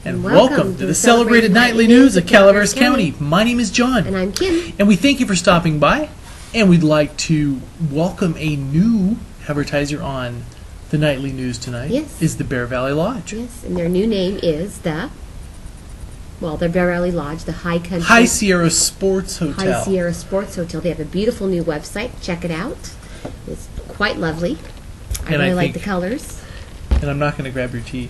And welcome to the celebrated nightly news of Calaveras County. My name is John. And I'm Kim. And we thank you for stopping by. And we'd like to welcome a new advertiser on the nightly news tonight. Yes. Is the Bear Valley Lodge. Yes, and their new name is the Bear Valley Lodge, the High Sierra Sports Hotel. High Sierra Sports Hotel. They have a beautiful new website. Check it out. It's quite lovely. I really like the colors. And I'm not going to grab your tea.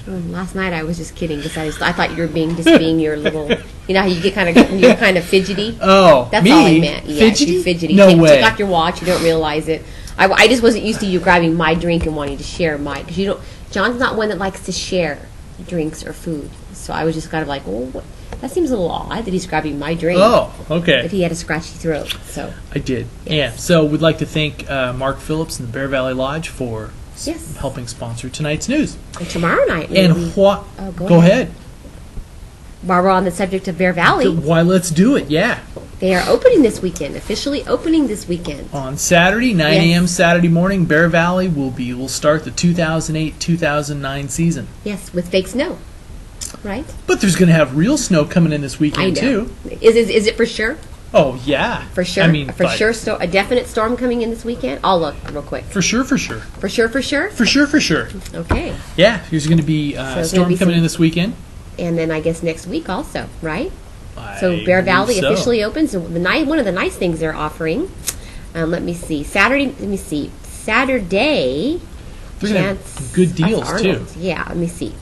Last night I was just kidding because I thought you were being your little, you know how you get you're kind of fidgety. Oh, that's me? all I meant. Yeah, fidgety? Fidgety. No way. Take out your watch. You don't realize it. I just wasn't used to you grabbing my drink and wanting to share mine because you don't. John's not one that likes to share drinks or food, so I was just kind of like, well, that seems a little odd that he's grabbing my drink. Oh, okay. But he had a scratchy throat, so I did. Yes. Yeah. So we'd like to thank Mark Phillips and the Bear Valley Lodge for helping sponsor tonight's news. And tomorrow night. And what? Go ahead. While we're on the subject of Bear Valley. Why, let's do it, yeah. They are opening this weekend, officially opening this weekend. On Saturday, 9 a.m. Saturday morning, Bear Valley will start the 2008-2009 season. Yes, with fake snow, right? But there's going to have real snow coming in this weekend, too. Is it for sure? Oh, yeah. For sure? A definite storm coming in this weekend? I'll look real quick. For sure. For sure? For sure. Okay. Yeah, there's going to be a storm coming in this weekend. And then I guess next week also, right? So Bear Valley officially opens. One of the nice things they're offering, let me see, Saturday. They're going to have good deals, too. Yeah, let me see.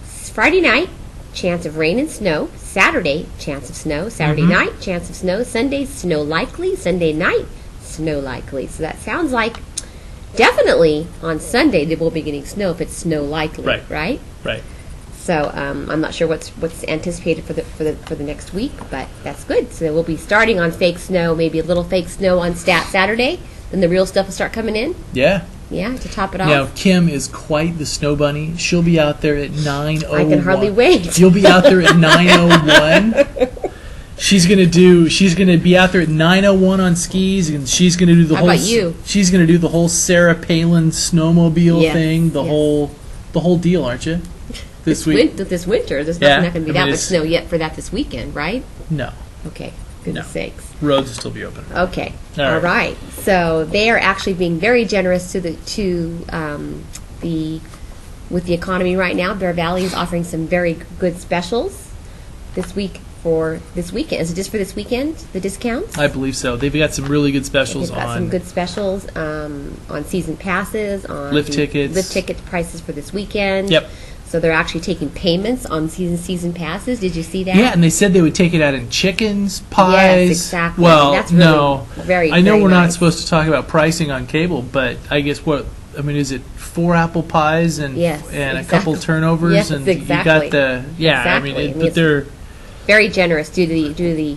Friday night, chance of rain and snow. Saturday, chance of snow. Saturday night, chance of snow. Sunday, snow likely. Sunday night, snow likely. So that sounds like definitely on Sunday they will be getting snow if it's snow likely, right? Right. So I'm not sure what's anticipated for the next week, but that's good. So we'll be starting on fake snow, maybe a little fake snow on Saturday. Then the real stuff will start coming in. Yeah. Yeah, to top it off. Now, Kim is quite the snow bunny. She'll be out there at 9:01. I can hardly wait. You'll be out there at 9:01. She's gonna be out there at 9:01 on skis, and she's gonna do the How about you? She's gonna do the whole Sarah Palin snowmobile thing, the whole deal, aren't you? This week, this winter, there's not going to be that much snow yet for that this weekend, right? No. Okay. Goodness sakes. Roads will still be open. Okay. All right. So they are actually being very generous with the economy right now. Bear Valley is offering some very good specials this week for this weekend. Is it just for this weekend, the discounts? I believe so. They've got some really good specials some good specials on season passes, on lift tickets. Lift ticket prices for this weekend. Yep. So they're actually taking payments on season passes. Did you see that? Yeah, and they said they would take it out in chickens, pies. Yes, exactly. Well, that's really very. I know very we're nice. not supposed to talk about pricing on cable, but I guess is it 4 apple pies and a couple turnovers? Yes, and exactly. You got the Exactly. but they're very generous due to the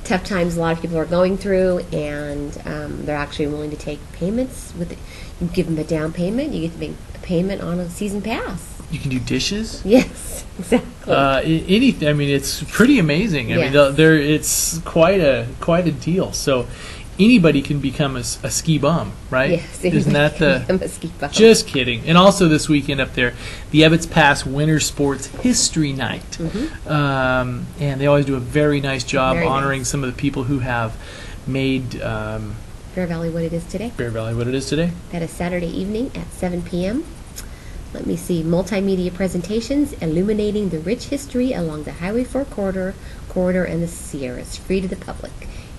tough times a lot of people are going through, and they're actually willing to take payments you give them a down payment, you get to make a payment on a season pass. You can do dishes. Yes, exactly. Anything. I mean, it's pretty amazing. I mean, it's quite a deal. So anybody can become a ski bum, right? Yes, isn't that become a ski bum. Just kidding. And also this weekend up there, the Ebbets Pass Winter Sports History Night, and they always do a very nice job honoring some of the people who have made Bear Valley what it is today. Bear Valley what it is today. That is Saturday evening at 7 p.m. Let me see. Multimedia presentations illuminating the rich history along the Highway 4 corridor and the Sierras, free to the public,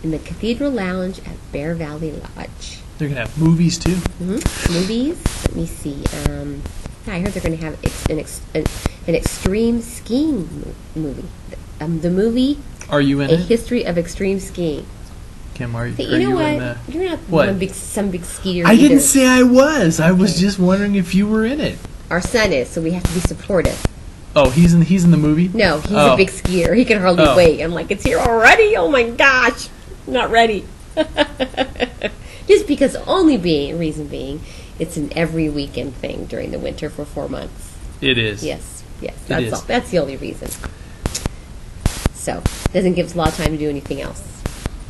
in the Cathedral Lounge at Bear Valley Lodge. They're going to have movies, too. Movies. Let me see. I heard they're going to have an extreme skiing movie. The movie... Are you in it? A History of Extreme Skiing. Kim, are you know what? in the... You're not some big skier I didn't say I was. I was just wondering if you were in it. Our son is, so we have to be supportive. Oh, he's in the movie? No, he's a big skier. He can hardly wait. I'm like, it's here already? Oh my gosh. I'm not ready. Just because reason being, it's an every weekend thing during the winter for 4 months. It is. Yes. That's all. That's the only reason. So, it doesn't give us a lot of time to do anything else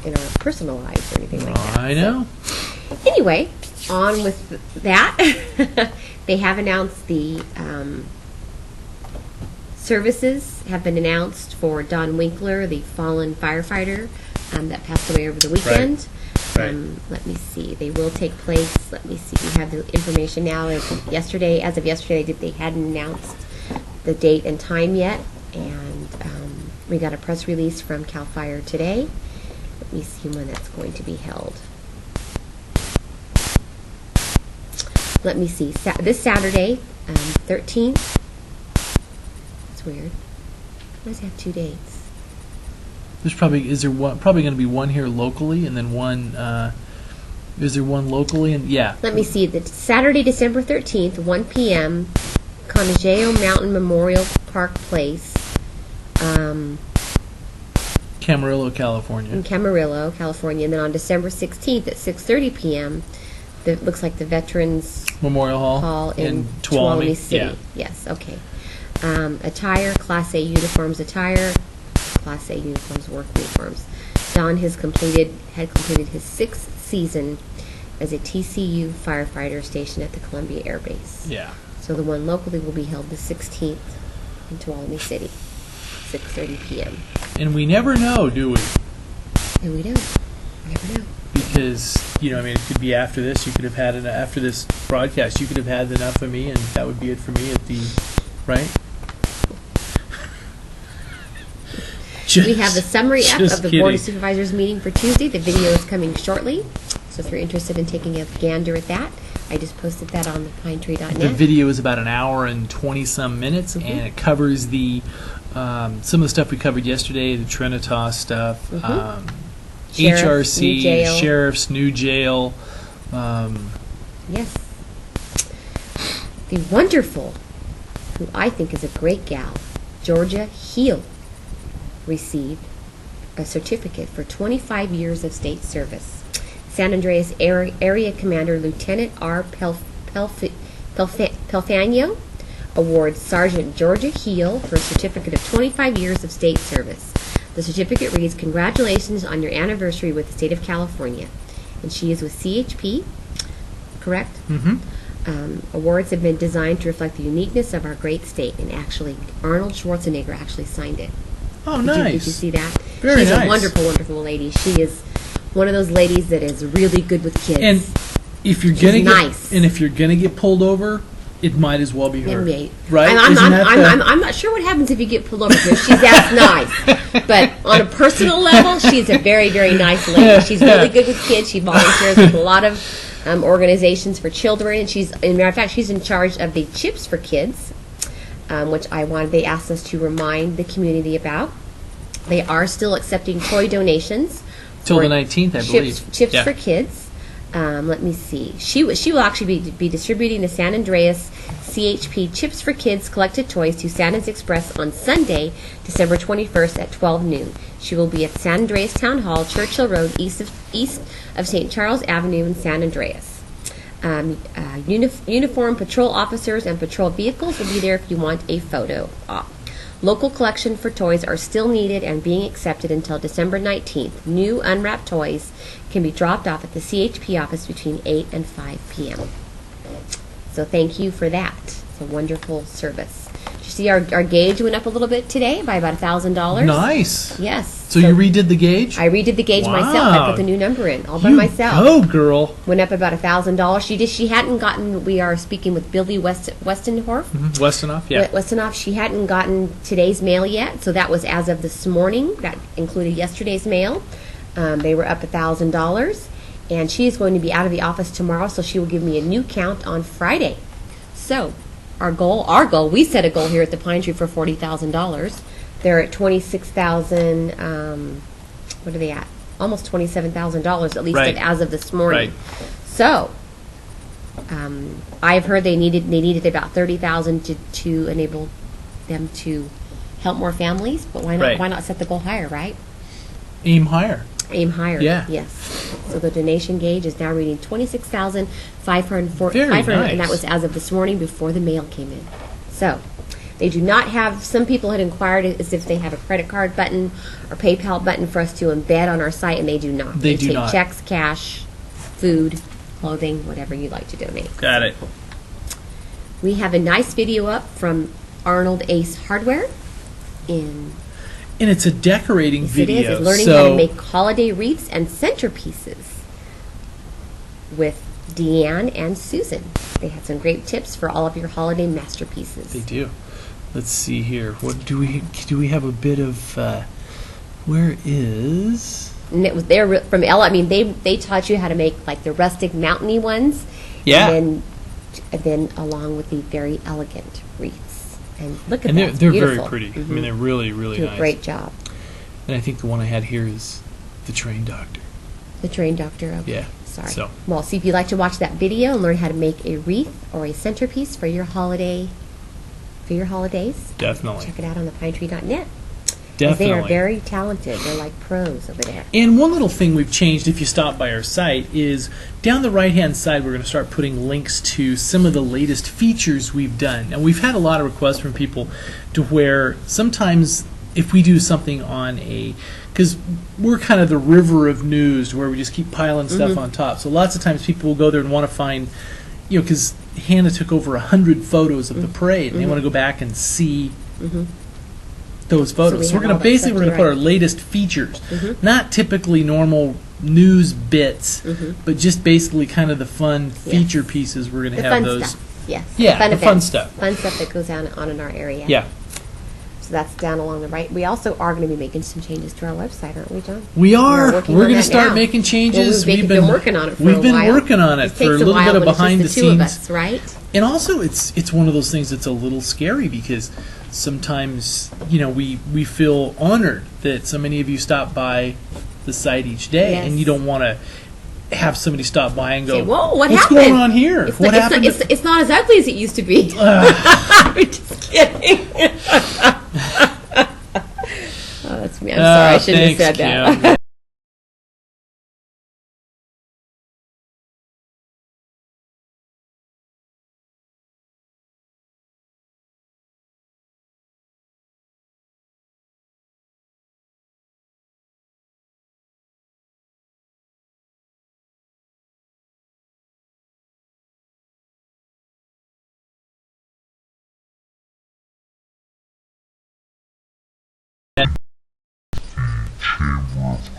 in our personal lives or anything like that. I know. So, anyway, on with that. They have announced the Services have been announced for Don Winkler, the fallen firefighter that passed away over the weekend. Right. Let me see. They will take place. Let me see. We have the information now. As of yesterday, they hadn't announced the date and time yet. And we got a press release from CAL FIRE today. Let me see when that's going to be held. Let me see. This Saturday, 13th. That's weird. Why does it have 2 dates? There's probably going to be one here locally, and then one. Is there one locally? And yeah. Let me see. The Saturday, December 13th, 1 p.m. Conejo Mountain Memorial Park Place. Camarillo, California. In Camarillo, California, and then on December 16th at 6:30 p.m. It looks like the Veterans Memorial Hall in Tuolumne City. Yeah. Yes. Okay. Attire, Class A uniforms attire. Class A uniforms, work uniforms. Don had completed his 6th season as a TCU firefighter stationed at the Columbia Air Base. Yeah. So the one locally will be held the 16th in Tuolumne City, 6:30 p.m. And we never know, do we? And we don't. We never know. Because, it could be after this. You could have had after this broadcast. You could have had enough of me, and that would be it for me at the, right? We have the summary up of the Board of kidding. Supervisors meeting for Tuesday. The video is coming shortly. So if you're interested in taking a gander at that, I just posted that on the pinetree.net. The video is about an hour and 20-some minutes, and it covers the some of the stuff we covered yesterday, the Trinitas stuff, Sheriff's, new HRC, jail. Sheriff's, new jail. Yes. The wonderful, who I think is a great gal, Georgia Heel, received a certificate for 25 years of state service. San Andreas Area Commander Lieutenant R. Pelfano awards Sergeant Georgia Heel for a certificate of 25 years of state service. The certificate reads, "Congratulations on your anniversary with the state of California." And she is with CHP, correct? Mm-hmm. Awards have been designed to reflect the uniqueness of our great state. And actually, Arnold Schwarzenegger actually signed it. Oh, Did nice. you see that? Very She's nice. a wonderful, wonderful lady. She is one of those ladies that is really good with kids. And if you're nice. if you're gonna get pulled over, it might as well be her, Yeah. right? I'm not sure what happens if you get pulled over because she's that nice. But on a personal level, she's a very, very nice lady. She's really good with kids. She volunteers with a lot of organizations for children. And matter of fact, she's in charge of the Chips for Kids, which they asked us to remind the community about. They are still accepting toy donations till for the 19th, I believe. Chips Yeah. for Kids. Let me see. She will actually be distributing the San Andreas CHP Chips for Kids collected toys to Santa's Express on Sunday, December 21st at 12 noon. She will be at San Andreas Town Hall, Churchill Road, east of St. Charles Avenue in San Andreas. Uniform patrol officers and patrol vehicles will be there if you want a photo op. Local collection for toys are still needed and being accepted until December 19th. New unwrapped toys can be dropped off at the CHP office between 8 and 5 p.m. So thank you for that. It's a wonderful service. Did you see our gauge went up a little bit today by about $1,000? Nice. Yes. So you redid the gauge? I redid the gauge myself. I put the new number in all by myself. Oh, girl. Went up about $1,000. She hadn't gotten. We are speaking with Billy Westendorf. Mm-hmm. Westenoff, yeah. Westenoff. She hadn't gotten today's mail yet, so that was as of this morning. That included yesterday's mail. They were up $1,000, and she is going to be out of the office tomorrow, so she will give me a new count on Friday. So, our goal. We set a goal here at the Pine Tree for $40,000. They're at $26,000. What are they at? Almost $27,000 at least Right. as of this morning. Right. So, I've heard they needed about $30,000 to enable them to help more families. But why not? Right. Why not set the goal higher? Right. Aim higher. Aim higher. Yeah. Yes. So the donation gauge is now reading $26,540, Very nice. and that was as of this morning before the mail came in. So they do not have. Some people had inquired as if they have a credit card button or PayPal button for us to embed on our site, and they do not. They do take not. checks, cash, food, clothing, whatever you'd like to donate. Got it. We have a nice video up from Arnold Ace Hardware. in. And it's a decorating Yes, video. it is. It's learning how to make holiday wreaths and centerpieces with Deanne and Susan. They had some great tips for all of your holiday masterpieces. They do. Let's see here. What do we have a bit of? Where is? And it was there from Ella. I mean, they taught you how to make like the rustic mountainy ones. Yeah. And then along with the very elegant wreaths. And look at And that. they're beautiful. very pretty. Mm-hmm. I mean, they're really, really Do nice. a great job. And I think the one I had here is the train doctor. The train doctor. Okay. Yeah. Sorry. So. Well, see if you'd like to watch that video and learn how to make a wreath or a centerpiece for your holidays. Definitely. Check it out on thepinetree.net. Definitely. They are very talented. They're like pros over there. And one little thing we've changed, if you stop by our site, is down the right-hand side, we're going to start putting links to some of the latest features we've done. And we've had a lot of requests from people to where sometimes if we do something on because we're kind of the river of news where we just keep piling stuff on top. So lots of times people will go there and want to find, because Hannah took over 100 photos of the parade, and they want to go back and see those photos. So we're going to we're going to put our latest features, not typically normal news bits, but just basically kind of the fun feature pieces. We're going to The have fun those. stuff. Yes. Yeah, the fun events. stuff. Fun stuff that goes on in our area. Yeah. So that's down along the right. We also are going to be making some changes to our website, aren't we, John? We are. working We're on going to that start now. making changes. Well, we've been working on it for a We've been while. working on it It for takes a little while bit of when it's behind the just the two of scenes. us, right? And also, it's one of those things that's a little scary because sometimes, we feel honored that so many of you stop by the site each day, Yes. and you don't want to have somebody stop by and go, Say, whoa, what what's happened? going on here? It's What not, happened? It's not as ugly as it used to be. I'm just kidding. Oh, that's me. I'm sorry. I shouldn't have said that. Kim.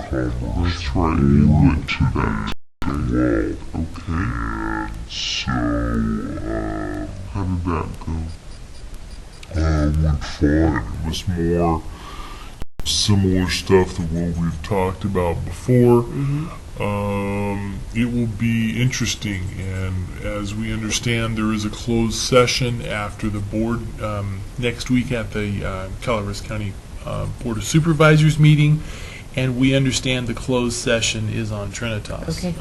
That's right, you went to that wall. Okay. So, how did that go? Went fine. It was more similar stuff to what we've talked about before. It will be interesting, and as we understand, there is a closed session after the board next week at the Calaveras County Board of Supervisors meeting. And we understand the closed session is on Trinitas. Okay.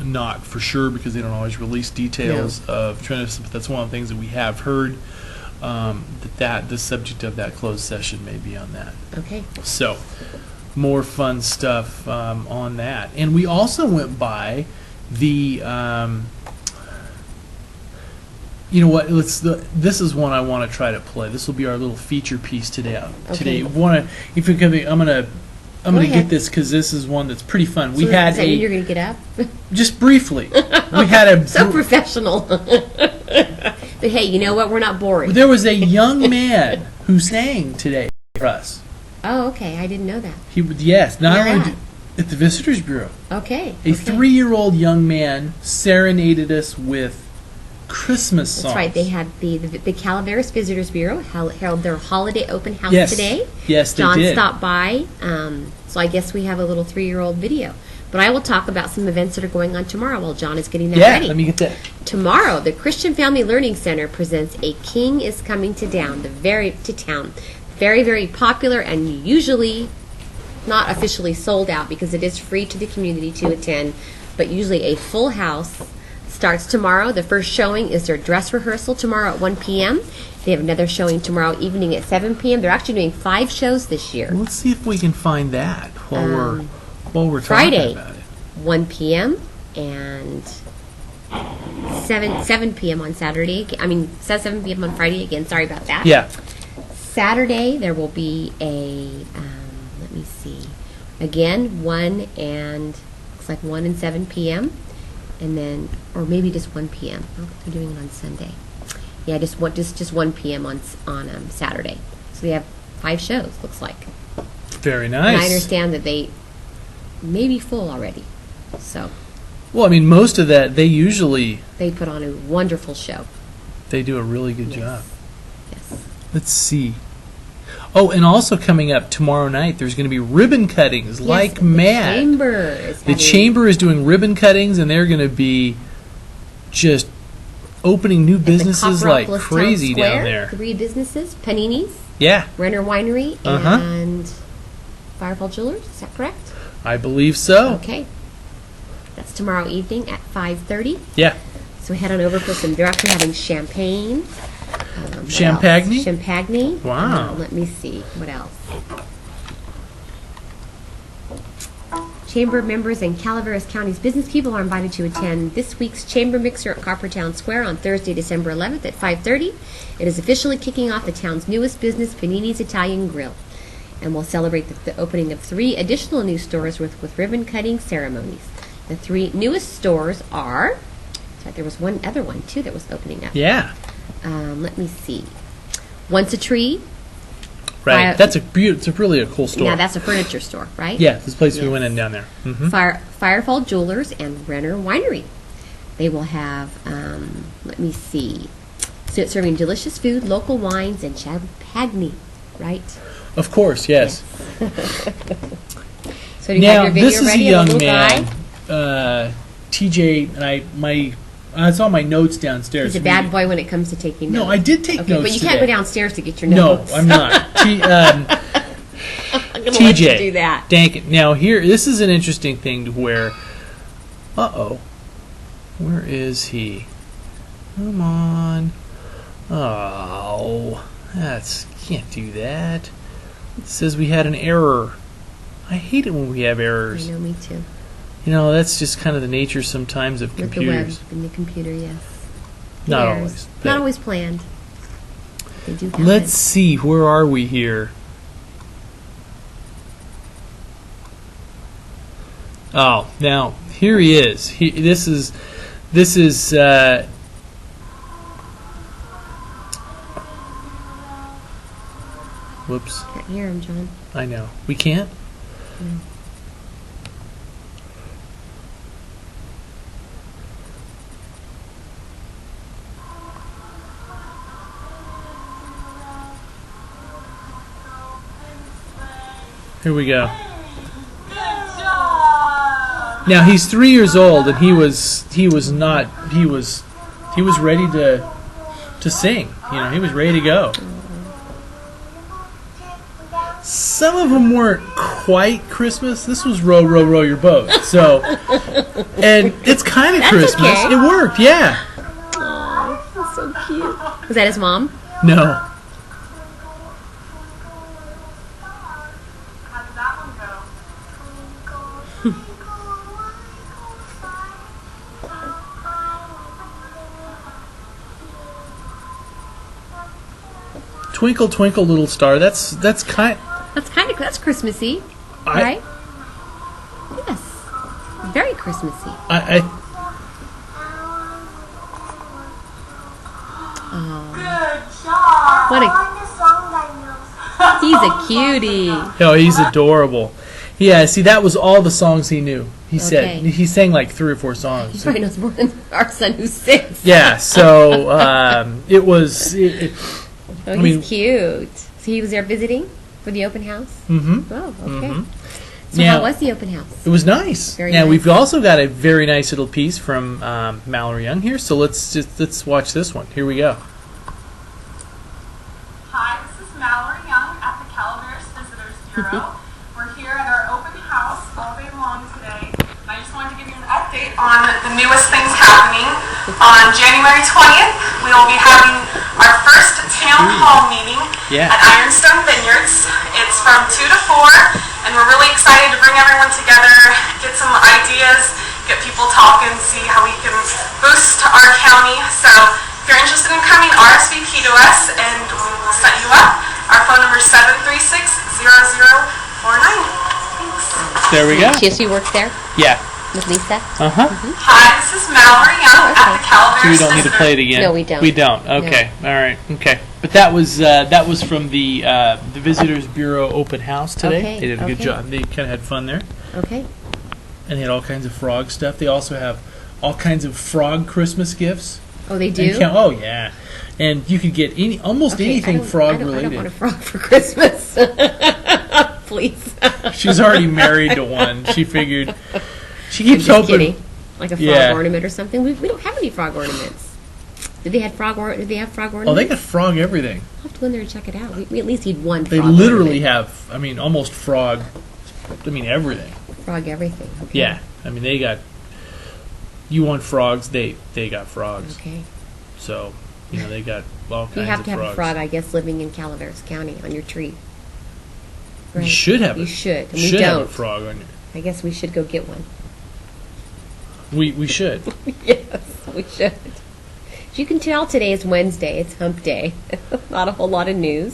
Not for sure because they don't always release details of Trinitas, but that's one of the things that we have heard, that the subject of that closed session may be on that. Okay. So, more fun stuff on that. And we also went by the, this is one I want to try to play. This will be our little feature piece today. Okay. If you're going to, I'm going to ahead. get this because this is one that's pretty fun. So does that mean you're going to get up? just briefly. We had a So professional. But hey, you know what? We're not boring. there was a young man who sang today for us. Oh, okay. I didn't know that. He would not Where only at? at the Visitors Bureau. Okay. A okay. 3-year-old young man serenaded us with Christmas songs. That's right. They had the Calaveras Visitors Bureau held their holiday open house Yes. today. Yes, they John did. stopped by, so I guess we have a little 3-year-old video. But I will talk about some events that are going on tomorrow while John is getting that Yeah, ready. let me get that. Tomorrow, the Christian Family Learning Center presents A King is Coming to Town. Very, very popular and usually not officially sold out because it is free to the community to attend, but usually a full house. Starts tomorrow. The first showing is their dress rehearsal tomorrow at 1 p.m. They have another showing tomorrow evening at 7 p.m. They're actually doing 5 shows this year. Let's see if we can find that while we're Friday, talking about it. 1 p.m. and 7 p.m. on Saturday. 7 p.m. on Friday again. Sorry about that. Yeah. Saturday there will be a let me see, again 1 and 7 p.m. and then or maybe just 1 p.m. I don't think they're doing it on Sunday. Yeah, just 1 p.m. on Saturday. So they have 5 shows, looks like. Very nice. And I understand that they may be full already. So Well, I mean, most of that, they put on a wonderful show. they do a really good job. Yes. Let's see. Oh, and also coming up tomorrow night, there's going to be ribbon cuttings like Yes, mad. The The Chamber is doing ribbon cuttings, and they're going to be just opening new businesses like crazy down there. 3 businesses, Panini's, Yeah, Renner Winery, Uh-huh. and Firefighter Jewelers. Is that correct? I believe so. Okay. That's tomorrow evening at 5:30. Yeah. So head on over for some. They're actually having champagne. What Champagne? else? Champagne. Wow. Let me see. What else? Chamber members and Calaveras County's business people are invited to attend this week's Chamber Mixer at Coppertown Square on Thursday, December 11th at 5:30. It is officially kicking off the town's newest business, Panini's Italian Grill, and will celebrate the opening of 3 additional new stores with ribbon-cutting ceremonies. The 3 newest stores are, in fact, there was one other one, too, that was opening up. Yeah. Let me see. Once a Tree. Right. That's it's really a cool store. Now, that's a furniture store, right? Yeah, this place we Yes. went in down there. Mm-hmm. Firefall Jewelers and Renner Winery. They will have, let me see, serving delicious food, local wines, and champagne, right? Of course, yes. So do you Now, have your video this is a ready? young little man, guy? TJ, and I saw my notes downstairs. He's a bad boy when it comes to taking notes. No, I did take Okay, notes but you can't today. go downstairs to get your No, notes. I'm not. I'm going to let you do that. Dank it. Now this is an interesting thing to where, where is he? Come on. Oh, can't do that. It says we had an error. I hate it when we have errors. I know, me too. You know, that's just kind of the nature sometimes of With computers. the web and the computer, yes. Not Errors. always. but- Not always planned. They do happen. Let's see, where are we here? Oh, now here he is. This is. Whoops! Can't hear him, John. I know we can't. No. Here we go. Now he's 3 years old, and he was ready to sing. You know, he was ready to go. Some of them weren't quite Christmas. This was row, row, row your boat. So, and it's kind of That's Christmas. okay. It worked, yeah. Aw, that's so cute. Was that his mom? No. How did that one go? Twinkle, twinkle, little star. That's kind. That's Christmassy, I- right? Yes. Very Christmassy. Good job. What a- Find the song I know. He's a cutie. Oh, he's adorable. Yeah, see, that was all the songs he knew. He said Okay. he sang like 3 or 4 songs. He probably knows more than our son who's 6. Yeah, so it was. Oh, I he's mean- cute. So he was there visiting for the open house? Mm-hmm. Oh, okay. Mhm. So Now- how was the open house? It was nice. Very now nice. we've also got a very nice little piece from Mallory Young here. So let's watch this one. Here we go. Hi, this is Mallory Young at the Calaveras Visitors Bureau. We're here at our open house all day long today. And I just wanted to give you an update on the newest things happening. On January 20th, we will be having our first town hall meeting Yeah. at Ironstone Vineyards. It's from 2 to 4, and we're really excited to bring everyone together, get some ideas, get people talking, see how we can boost our county. So if you're interested in coming, RSVP to us, and we will set you up. Our phone number is 736-0049. Thanks. There we go. She works there Yeah. with Lisa? Uh-huh. Hi, this is Mallory Young at the Calaveras So we don't need to Visitors play it again. No, we don't. We don't. Okay. All right. Okay. But that was from the Visitors Bureau open house today. Okay, They did a good okay. job. They kind of had fun there, Okay. and they had all kinds of frog stuff. They also have all kinds of frog Christmas gifts. Oh, they And do? oh yeah, and you could get almost Okay, anything I frog don't related. want a frog for Christmas. Please. She's already married to one. She figured. She I'm keeps just hoping. kidding. Like a frog Yeah. ornament or something. We don't have any frog ornaments. Did they have frog ornaments? Oh, they got frog everything. I'll have to go in there and check it out. We at least need one They frog literally ornament. have. I mean, almost frog. I mean, everything. Frog everything. Okay. Yeah. I mean, they got. You want frogs? They got frogs. Okay. So, they got all kinds You have of to have frogs. a frog, I guess, living in Calaveras County on your tree. You Right. should have. You it. should. And should we have don't. a frog on your. I guess we should go get one. We should. Yes, we should. As you can tell, today is Wednesday. It's hump day. Not a whole lot of news.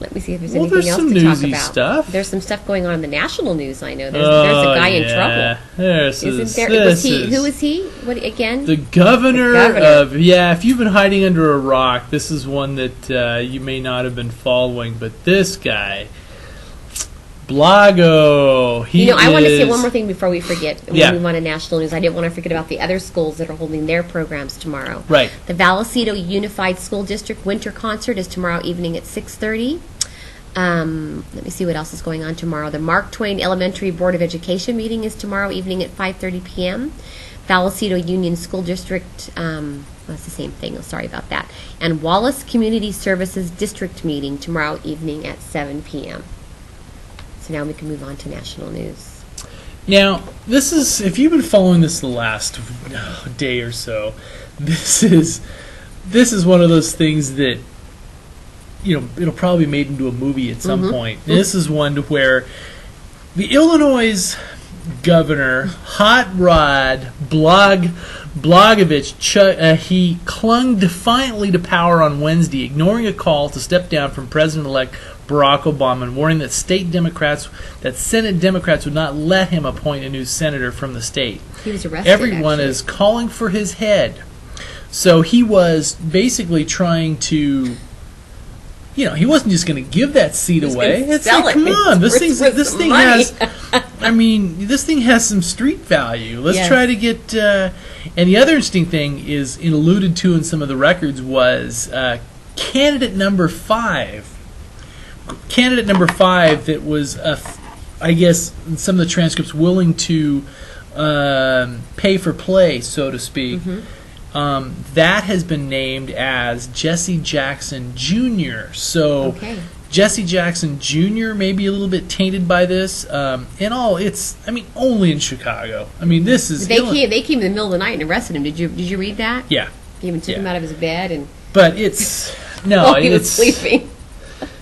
Let me see if there's Well, anything there's else some to talk newsy about. stuff. There's some stuff going on in the national news, I know. There's a guy in trouble. Isn't there? Was he? Who is he? What again? The governor, The governor. of, if you've been hiding under a rock, this is one that you may not have been following, but this guy, Blago, I want to say one more thing before we forget. When Yeah. we move on to national news, I didn't want to forget about the other schools that are holding their programs tomorrow. Right. The Vallecito Unified School District Winter Concert is tomorrow evening at 6:30. Let me see what else is going on tomorrow. The Mark Twain Elementary Board of Education meeting is tomorrow evening at 5:30 p.m. Vallecito Union School District, that's the same thing, sorry about that. And Wallace Community Services District meeting tomorrow evening at 7 p.m. So now we can move on to national news. Now, this is, if you've been following this the last day or so, this is one of those things that, it'll probably be made into a movie at some point. This is one to where the Illinois governor, Hot Rod Blagojevich, he clung defiantly to power on Wednesday, ignoring a call to step down from President-elect Barack Obama and warning that Senate Democrats would not let him appoint a new senator from the state. He was arrested, Everyone actually. is calling for his head. So he was basically trying to, he wasn't just going to give that seat He's away. gonna It's sell like, it. come on, this It's worth some money. has, this thing has some street value. Let's Yes. try to get, and the other interesting thing is, alluded to in some of the records was candidate number 5. Candidate number 5 that was, I guess, in some of the transcripts, willing to pay for play, so to speak. That has been named as Jesse Jackson Jr. So Okay. Jesse Jackson Jr. may be a little bit tainted by this. In all, it's only in Chicago. This is They came in the middle of the night and arrested him. Did you read that? yeah, They even took him out of his bed and but it's no, while he was it's sleeping.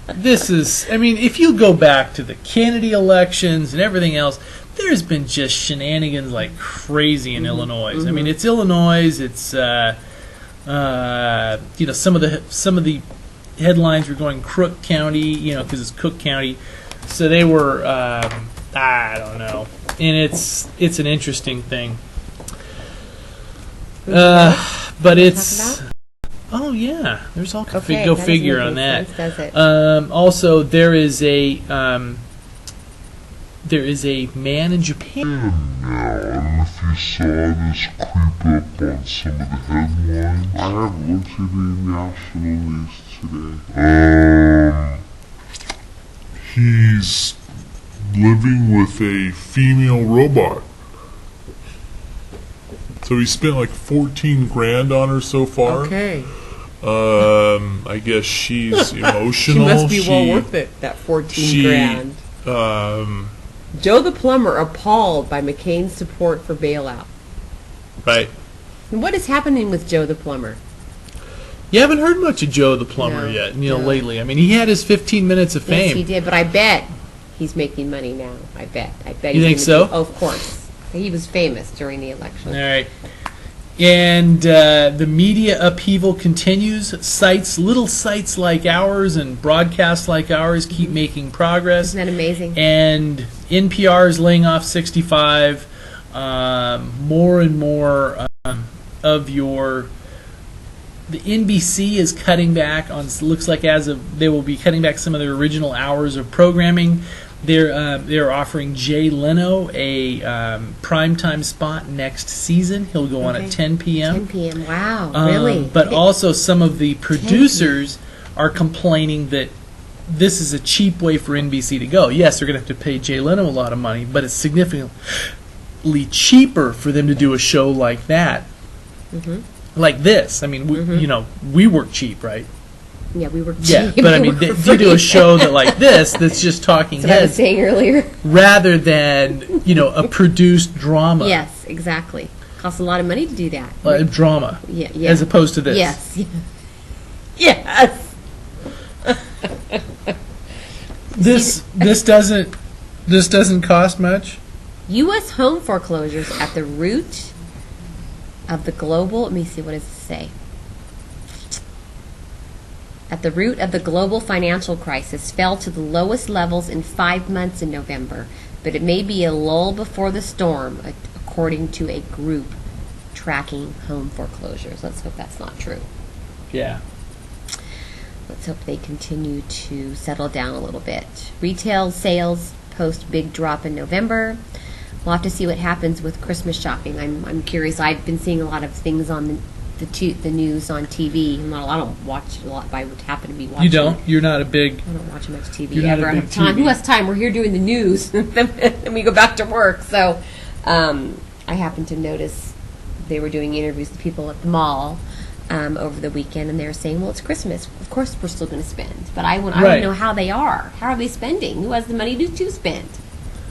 this is. If you go back to the Kennedy elections and everything else, there's been just shenanigans like crazy in Illinois. It's Illinois. It's some of the headlines were going Crook County, because it's Cook County. So they were I don't know, and it's an interesting thing. But it's. Talk Oh yeah, there's all Okay, go that figure doesn't on make that. sense, does it? Also, there is a man in Japan. Now, I don't know if you saw this creep up on some of the headlines. I have looked at the national news today. He's living with a female robot. So he spent like 14 grand on her so far. Okay. I guess she's emotional. She must be well worth it, that 14 grand. Joe the Plumber appalled by McCain's support for bailout. Right. And what is happening with Joe the Plumber? You haven't heard much of Joe the Plumber No, yet, no. lately. He had his 15 minutes of Yes, fame. he did, but I bet he's making money now. I bet. You think he's so? gonna of course. He was famous during the election. All right. And the media upheaval continues. Little sites like ours and broadcasts like ours keep making progress. Isn't that amazing? And NPR is laying off 65. More and more of your the NBC is cutting back on. Looks like they will be cutting back some of their original hours of programming. They're offering Jay Leno a primetime spot next season. He'll go on at 10 p.m. 10 p.m. Wow, really? But also some of the producers are complaining that this is a cheap way for NBC to go. Yes, they're going to have to pay Jay Leno a lot of money, but it's significantly cheaper for them to do a show like that, like this. I mean, we work cheap, right? Yeah, we were cheap. Yeah, but I mean, they do a show like this that's just talking That's what I was heads, saying earlier. rather than a produced drama. Yes, exactly. Costs a lot of money to do that. Drama, Yeah, yeah. as opposed to this. Yes. Yes. This doesn't cost much. U.S. home foreclosures at the root of the global. Let me see. What does it say? At the root of the global financial crisis fell to the lowest levels in 5 months in November, but it may be a lull before the storm, according to a group tracking home foreclosures. Let's hope that's not true. Yeah. Let's hope they continue to settle down a little bit. Retail sales post big drop in November. We'll have to see what happens with Christmas shopping. I'm curious. I've been seeing a lot of things on the news on TV. I don't watch a lot, but I would happen to be watching. You don't? You're not a big... I don't watch much TV You're not ever. a I big have time. TV. Who has time? We're here doing the news, and we go back to work. So I happened to notice they were doing interviews with people at the mall over the weekend, and they were saying, well, it's Christmas. Of course we're still going to spend. But I want to know how they are. How are they spending? Who has the money to spend?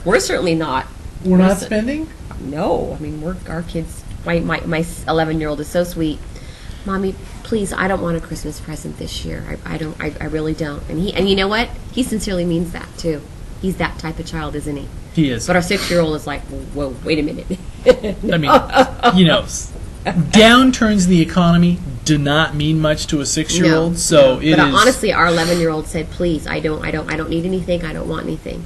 We're certainly not. We're not spending? No. I mean, our kids... My 11-year-old is so sweet. Mommy, please, I don't want a Christmas present this year. I really don't. And you know what? He sincerely means that too. He's that type of child, isn't he? He is. But our 6-year-old is like, whoa, wait a minute. I mean, downturns in the economy do not mean much to a 6-year-old. So it but is. honestly, our 11-year-old said, please, I don't need anything. I don't want anything.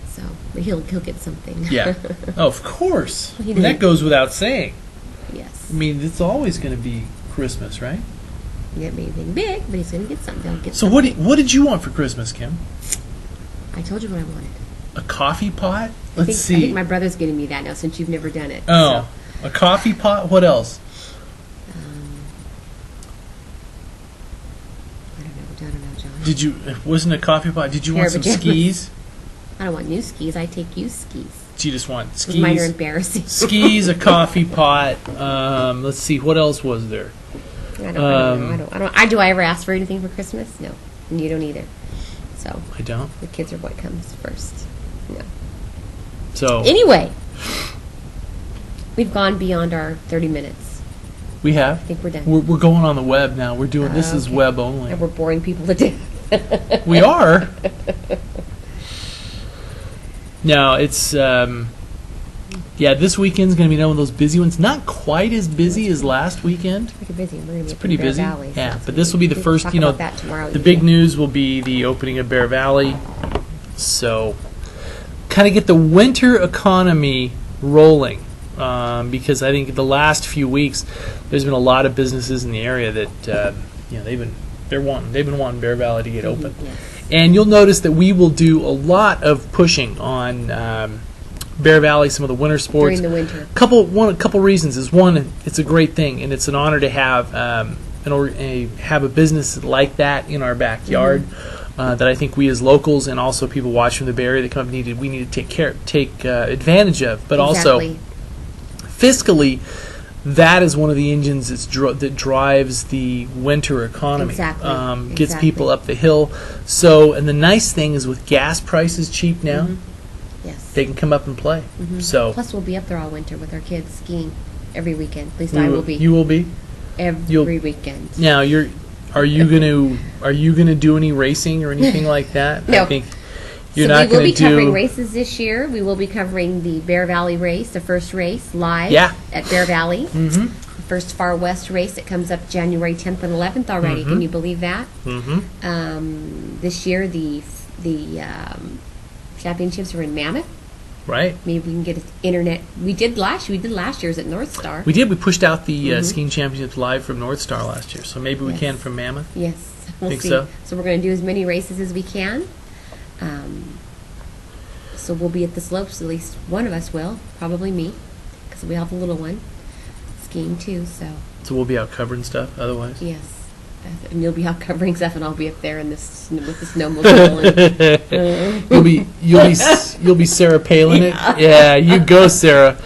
So but he'll get something. Yeah. Oh, of course. He That doesn't- goes without saying. Yes. I mean, it's always going to be Christmas, right? Get me anything big, but he's going to get something. He'll get So something. what did you want for Christmas, Kim? I told you what I wanted. A coffee pot? I Let's think see. my brother's getting me that now since you've never done it. Oh, a coffee pot? What else? I don't know, John. Did you? It wasn't a coffee pot. Did you Pair want of some pajamas. skis? I don't want new skis. I take used skis. Do you just want 'Cause mine are skis? embarrassing. Skis, a coffee pot. Let's see. What else was there? I don't know. Do I ever ask for anything for Christmas? No, and you don't either. So I don't. the kids are what comes first. No. So Anyway, we've gone beyond our 30 minutes. we have. I think we're done. We're going on the web now. We're doing this is Okay. web only. And we're boring people to death. We are. No, it's this weekend's going to be one of those busy ones. Not quite as busy as last weekend. Pretty busy. We're going to be Pretty Bear busy. Valley, so Yeah, it's but gonna this will be the we'll first. talk about that tomorrow The big evening. news will be the opening of Bear Valley. So, kind of get the winter economy rolling. Because I think the last few weeks, there's been a lot of businesses in the area that they've been wanting Bear Valley to get open. Yes. And you'll notice that we will do a lot of pushing on Bear Valley, some of the winter sports. During the winter. A couple reasons is one, it's a great thing, and it's an honor to have have a business like that in our backyard. That I think we as locals and also people watching from the Bay Area, we need to take advantage of. But Exactly. also fiscally, that is one of the engines that drives the winter economy. Exactly. Gets people up the hill. So, and the nice thing is with gas prices cheap now, Yes. they can come up and play. So, Plus, we'll be up there all winter with our kids skiing every weekend. At least I will be. You will be. every weekend. Now, are you gonna do any racing or anything like that? No. I think you're So not we will going be to covering do. races this year. We will be covering the Bear Valley race, the first race, live Yeah. at Bear Valley. Mm-hmm. The first Far West race that comes up January 10th and 11th already. Can you believe that? Mm-hmm. This year, the championships are in Mammoth. Right. Maybe we can get internet. We did last year's at North Star. We did. We pushed out the skiing championships live from North Star last year, so maybe we Yes. can from Mammoth. Yes, we'll Think see. so? So we're going to do as many races as we can. So we'll be at the slopes. At least one of us will, probably me, because we have a little one skiing too. So we'll be out covering stuff. Otherwise, Yes, and you'll be out covering stuff, and I'll be up there in this with the snowmobile. you'll be Sarah Palin it. Yeah, you go, Sarah.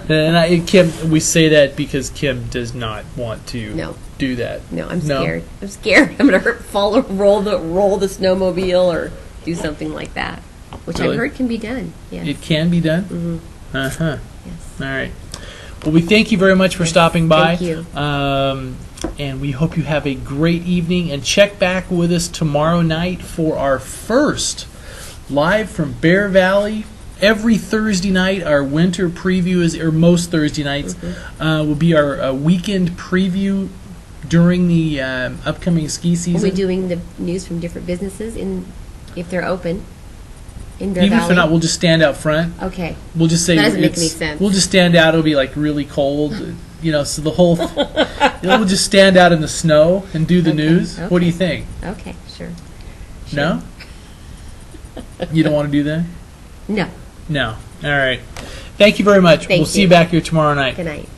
And Kim, we say that because Kim does not want to No. do that. No, I'm scared. I'm scared. I'm gonna roll the snowmobile or do something like that, which Really? I've heard can be done. Yes. It can be done. Yes. All right. Well, we thank you very much for stopping by. Thank you. And we hope you have a great evening. And check back with us tomorrow night for our first live from Bear Valley. Every Thursday night, our winter preview is, or most Thursday nights, will be our weekend preview during the upcoming ski season. We'll be doing the news from different businesses if they're open in Bear Even Valley. if they're not, we'll just stand out front. Okay. We'll just say That doesn't make it's- any sense. We'll just stand out. It'll be like really cold, so the whole. We'll just stand out in the snow and do the Okay, news. What do you okay. think? Okay. Sure. No. You don't want to do that? No. No. All right. Thank you very much. Thank We'll see you you. back here tomorrow night. Good night.